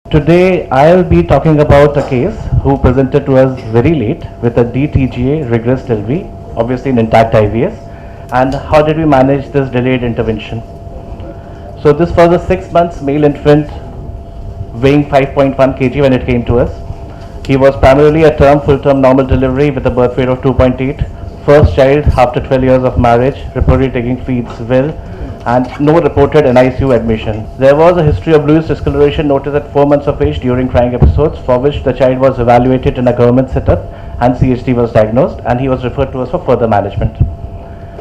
Today I'll be talking about a case who presented to us very late with a DTGA regressed LV, obviously an intact IVS, and how did we manage this delayed intervention. So this was a 6 months male infant weighing 5.1 kg when it came to us. He was primarily a full-term normal delivery with a birth weight of 2.8. First child after 12 years of marriage, reportedly taking feeds well, and no reported NICU admission. There was a history of bluish discoloration noticed at 4 months of age during crying episodes, for which the child was evaluated in a government setup and CHD was diagnosed, and he was referred to us for further management.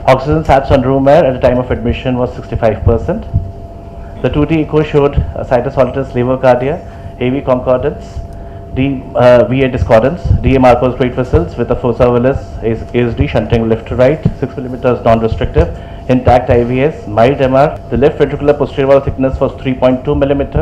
Oxygen sats on room air at the time of admission was 65%. The 2T echo showed situs solitis levocardia, AV concordance, VA discordance, DA Marcos great vessels with a fossa ovalis ASD shunting left to right, 6 mm non-restrictive, intact IVS, mild MR. The left ventricular posterior wall thickness was 3.2 mm.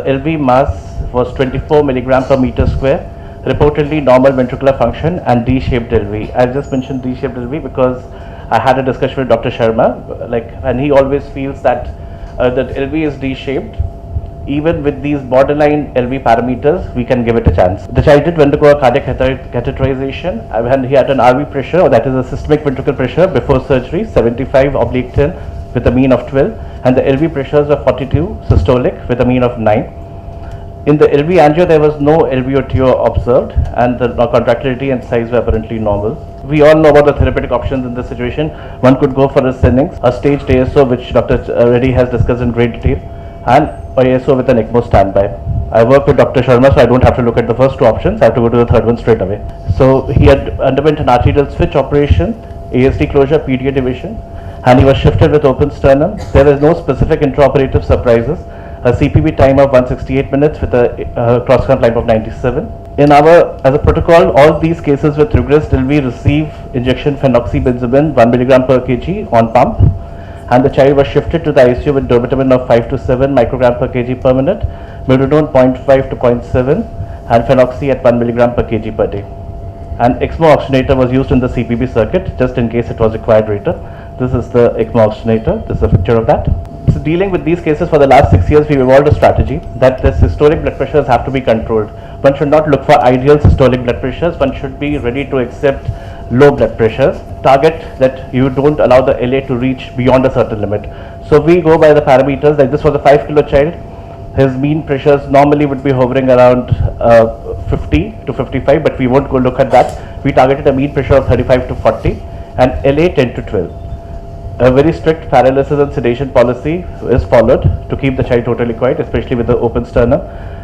LV mass was 24 mg per meter square. Reportedly normal ventricular function and D-shaped LV. I just mentioned D-shaped LV because I had a discussion with Dr. Sharma, and he always feels that that LV is D-shaped. Even with these borderline LV parameters, we can give it a chance. The child did undergo a cardiac catheterization and he had an RV pressure, that is a systemic ventricular pressure before surgery, 75/10 with a mean of 12, and the LV pressures were 42 systolic with a mean of 9. In the LV angio, there was no LVOTO observed, and the contractility and size were apparently normal. We all know about the therapeutic options in this situation. One could go for a Sinnings, a staged ASO, which Dr. Reddy has discussed in great detail, and ASO with an ECMO standby. I work with Dr. Sharma, so I don't have to look at the first two options. I have to go to the third one straight away. So he had underwent an arterial switch operation, ASD closure, PDA division, and he was shifted with open sternum. There was no specific intraoperative surprises. A CPB time of 168 minutes with a cross-count time of 97. As a protocol, all these cases with regressed LV receive injection phenoxybenzimab 1 mg per kg on pump, and the child was shifted to the ICU with dobutamine of 5 to 7 microgram per kg per minute, milridone 0.5 to 0.7, and phenoxy at 1 mg per kg per day. An ECMO oxygenator was used in the CPB circuit just in case it was required later. This is the ECMO oxygenator. This is a picture of that. So dealing with these cases for the last 6 years, we've evolved a strategy that the systolic blood pressures have to be controlled. One should not look for ideal systolic blood pressures. One should be ready to accept low blood pressures. Target that you don't allow the LA to reach beyond a certain limit. So we go by the parameters. Like this was a 5 kilo child. His mean pressures normally would be hovering around 50 to 55, but we won't go look at that. We targeted a mean pressure of 35 to 40 and LA 10 to 12. A very strict paralysis and sedation policy is followed to keep the child totally quiet, especially with the open sternum.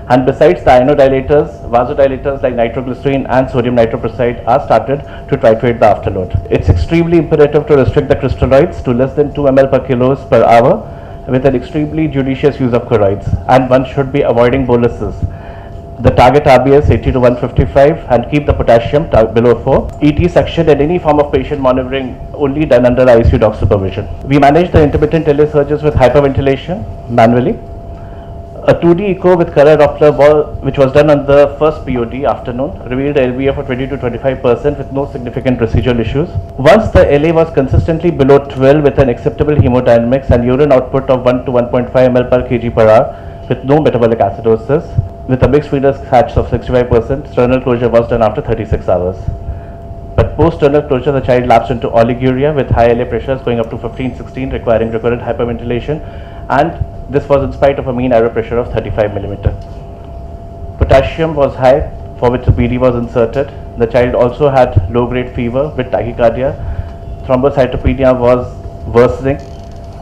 And besides the inodilators, vasodilators like nitroglycerin and sodium nitroprusside are started to titrate the afterload. It's extremely imperative to restrict the crystalloids to less than 2 ml per kilos per hour with an extremely judicious use of choroids, and one should be avoiding boluses. The target RBS 80 to 155 and keep the potassium below 4. ET section and any form of patient monitoring only done under ICU doc supervision. We manage the intermittent LA surges with hyperventilation manually. A 2D echo with color Doppler which was done on the first POD afternoon revealed LVF of 20 to 25% with no significant residual issues. Once the LA was consistently below 12 with an acceptable hemodynamics and urine output of 1 to 1.5 ml per kg per hour with no metabolic acidosis, with a mixed feeder hatch of 65%, sternal closure was done after 36 hours. But post-sternal closure, the child lapsed into oliguria with high LA pressures going up to 15-16, requiring recurrent hyperventilation, and this was in spite of a mean airway pressure of 35 mm. Potassium was high, for which the PD was inserted. The child also had low-grade fever with tachycardia. Thrombocytopenia was worsening,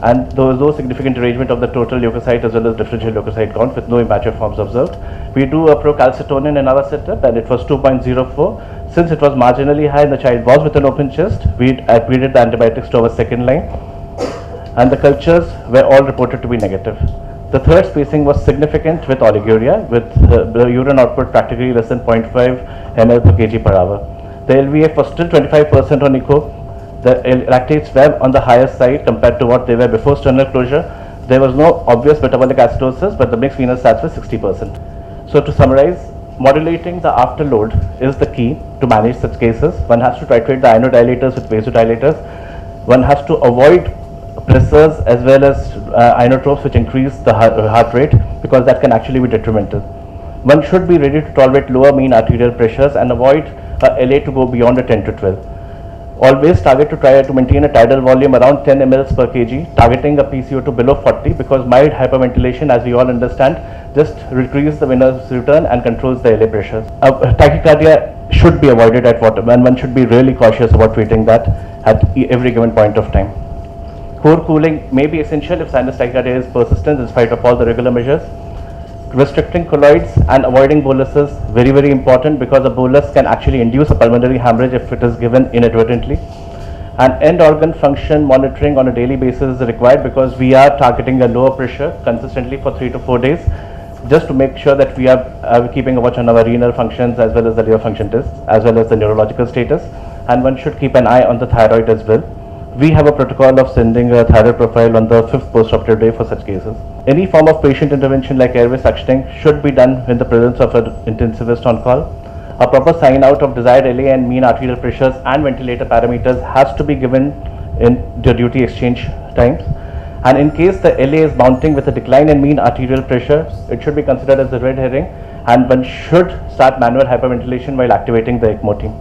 and there was no significant derangement of the total leukocyte as well as differential leukocyte count with no immature forms observed. We do a procalcitonin in our setup and it was 2.04. Since it was marginally high and the child was with an open chest, we did the antibiotics to our second line, and the cultures were all reported to be negative. The third spacing was significant with oliguria, with the urine output practically less than 0.5 ml per kg per hour. The LVF was still 25% on echo. The lactates were on the higher side compared to what they were before sternal closure. There was no obvious metabolic acidosis, but the mixed venous sats were 60%. So to summarize, modulating the afterload is the key to manage such cases. One has to titrate the inodilators with vasodilators. One has to avoid pressors as well as inotropes which increase the heart rate, because that can actually be detrimental. One should be ready to tolerate lower mean arterial pressures and avoid a LA to go beyond a 10 to 12. Always target to try to maintain a tidal volume around 10 ml per kg, targeting a PCO2 below 40, because mild hyperventilation, as we all understand, just decreases the venous return and controls the LA pressures. Tachycardia should be avoided at water, and one should be really cautious about treating that at every given point of time. Core cooling may be essential if sinus tachycardia is persistent in spite of all the regular measures. Restricting colloids and avoiding boluses, very, very important, because a bolus can actually induce a pulmonary hemorrhage if it is given inadvertently. And end organ function monitoring on a daily basis is required, because we are targeting a lower pressure consistently for 3 to 4 days, just to make sure that we are keeping a watch on our renal functions as well as the liver function tests, as well as the neurological status. And one should keep an eye on the thyroid as well. We have a protocol of sending a thyroid profile on the 5th postoperative day for such cases. Any form of patient intervention like airway suctioning should be done in the presence of an intensivist on call. A proper sign out of desired LA and mean arterial pressures and ventilator parameters has to be given in the duty exchange times. And in case the LA is mounting with a decline in mean arterial pressure, it should be considered as a red herring, and one should start manual hyperventilation while activating the ECMO team.